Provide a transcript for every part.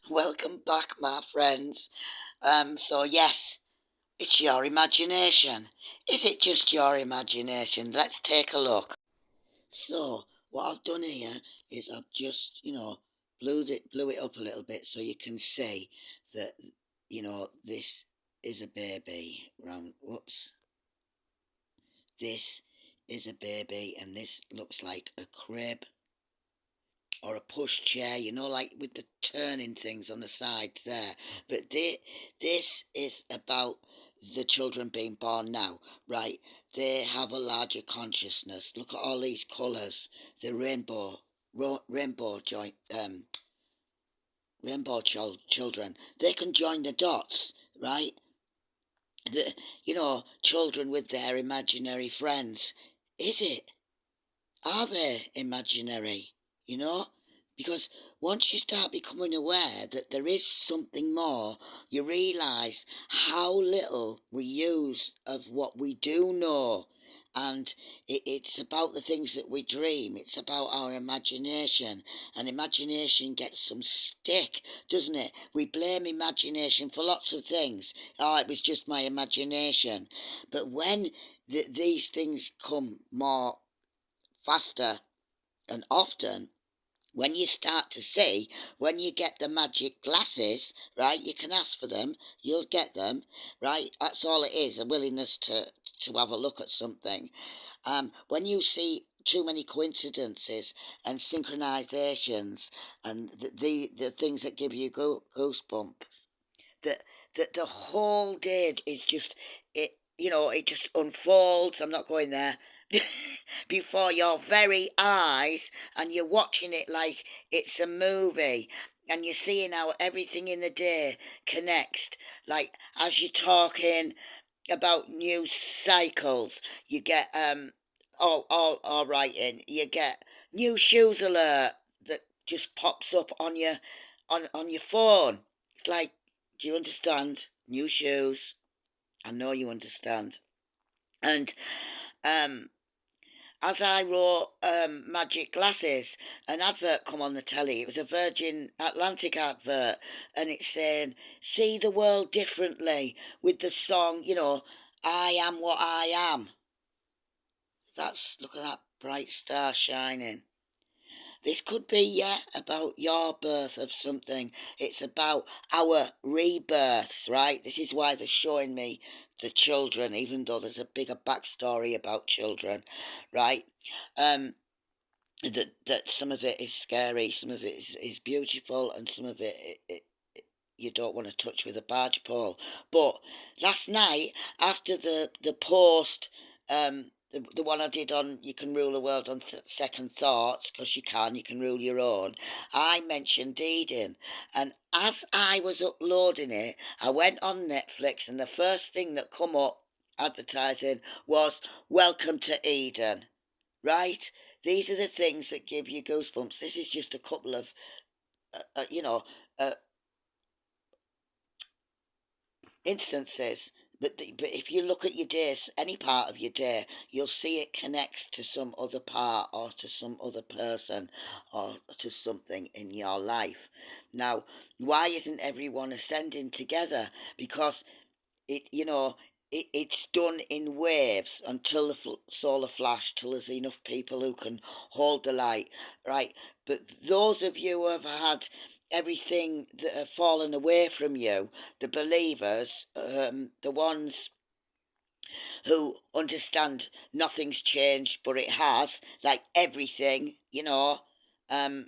Welcome back, my friends. So yes, it's your imagination. Is it just your imagination? Let's take a look. So what I've done here is I've just, blew it up a little bit so you can see that, this is a baby. Round, whoops. This is a baby, and this looks like a crib or a push chair, like with the turning things on the sides there. But this is about the children being born now, right? They have a larger consciousness. Look at all these colours, the rainbow joint, children. They can join the dots, right? The children with their imaginary friends. Is it? Are they imaginary? You know? Because once you start becoming aware that there is something more, you realise how little we use of what we do know. And it's about the things that we dream. It's about our imagination. And imagination gets some stick, doesn't it? We blame imagination for lots of things. Oh, it was just my imagination. But when these things come more faster and often, when you start to see, when you get the magic glasses, right, you can ask for them, you'll get them, right? That's all it is, a willingness to have a look at something. When you see too many coincidences and synchronizations and the things that give you goosebumps, the whole day is just, it just unfolds. I'm not going there. Before your very eyes, and you're watching it like it's a movie, and you're seeing how everything in the day connects. Like as you're talking about new cycles, you get all writing, you get new shoes alert that just pops up on your on your phone. It's like, do you understand? New shoes. I know you understand. And um as I wrote magic glasses, an advert come on the telly. It was a Virgin Atlantic advert, and it's saying, "See the world differently," with the song, "I am what I am." That's, look at that bright star shining. This could be, yeah, about your birth of something. It's about our rebirth, right? This is why they're showing me the children, even though there's a bigger backstory about children, right? Um, that some of it is scary, some of it is beautiful, and some of it you don't want to touch with a barge pole. But last night, after the post, the one I did on You Can Rule the World on Second Thoughts, because you can rule your own, I mentioned Eden. And as I was uploading it, I went on Netflix, and the first thing that come up advertising was Welcome to Eden, right? These are the things that give you goosebumps. This is just a couple of, you know, uh, instances. But if you look at your day, any part of your day, you'll see it connects to some other part or to some other person or to something in your life. Now, why isn't everyone ascending together? Because it's done in waves until the solar flash, till there's enough people who can hold the light, right? But those of you who have had everything that have fallen away from you, the believers, the ones who understand nothing's changed but it has, like everything, um,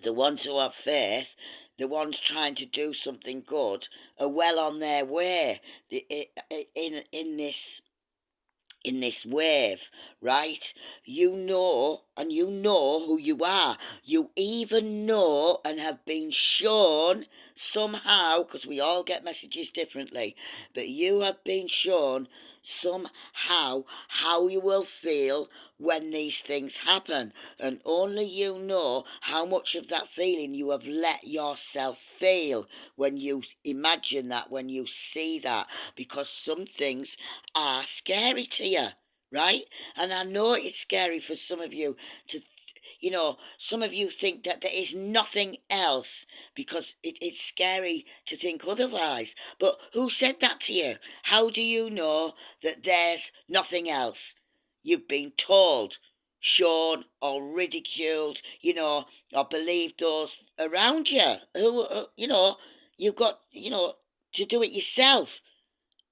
the ones who have faith, the ones trying to do something good, are well on their way in this wave, right? And you know who you are. You even know and have been shown somehow, because we all get messages differently, but you have been shown somehow how you will feel when these things happen. And only you know how much of that feeling you have let yourself feel when you imagine that, when you see that, because some things are scary to you, right? And I know it's scary for some of you to, some of you think that there is nothing else because it's scary to think otherwise. But who said that to you? How do you know that there's nothing else? You've been told, shown, or ridiculed, or believed those around you who, you've got, to do it yourself.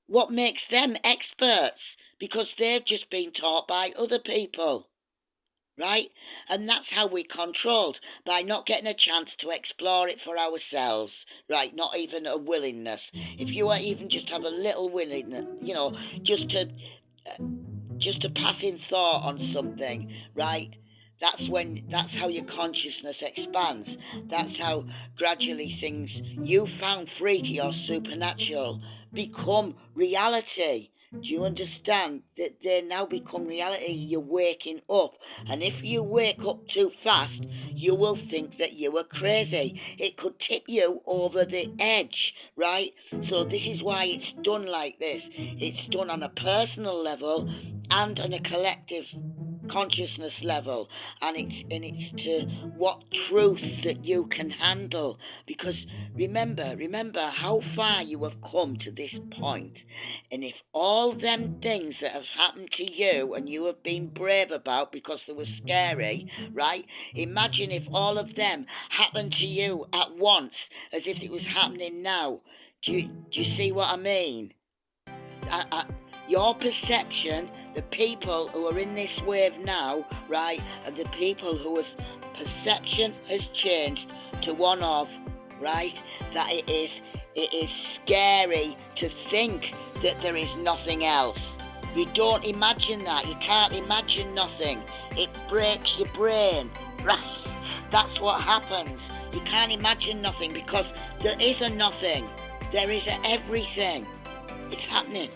What makes them experts? Because they've just been taught by other people, right? And that's how we're controlled, by not getting a chance to explore it for ourselves, right? Not even a willingness. If you even just have a little willingness, just to pass in thought on something, right? That's how your consciousness expands. That's how gradually things you found freaky or supernatural become reality. Do you understand that they now become reality? You're waking up, and if you wake up too fast, you will think that you are crazy. It could tip you over the edge, right? So this is why it's done like this. It's done on a personal level and on a collective consciousness level, and it's to what truths that you can handle. Because remember how far you have come to this point. And if all them things that have happened to you and you have been brave about because they were scary, right? Imagine if all of them happened to you at once, as if it was happening now. Do you see what I mean? Your perception, the people who are in this wave now, right, and the people whose perception has changed to one of, right, that it is scary to think that there is nothing else. You don't imagine that. You can't imagine nothing. It breaks your brain, right? That's what happens. You can't imagine nothing because there is a nothing. There is a everything. It's happening.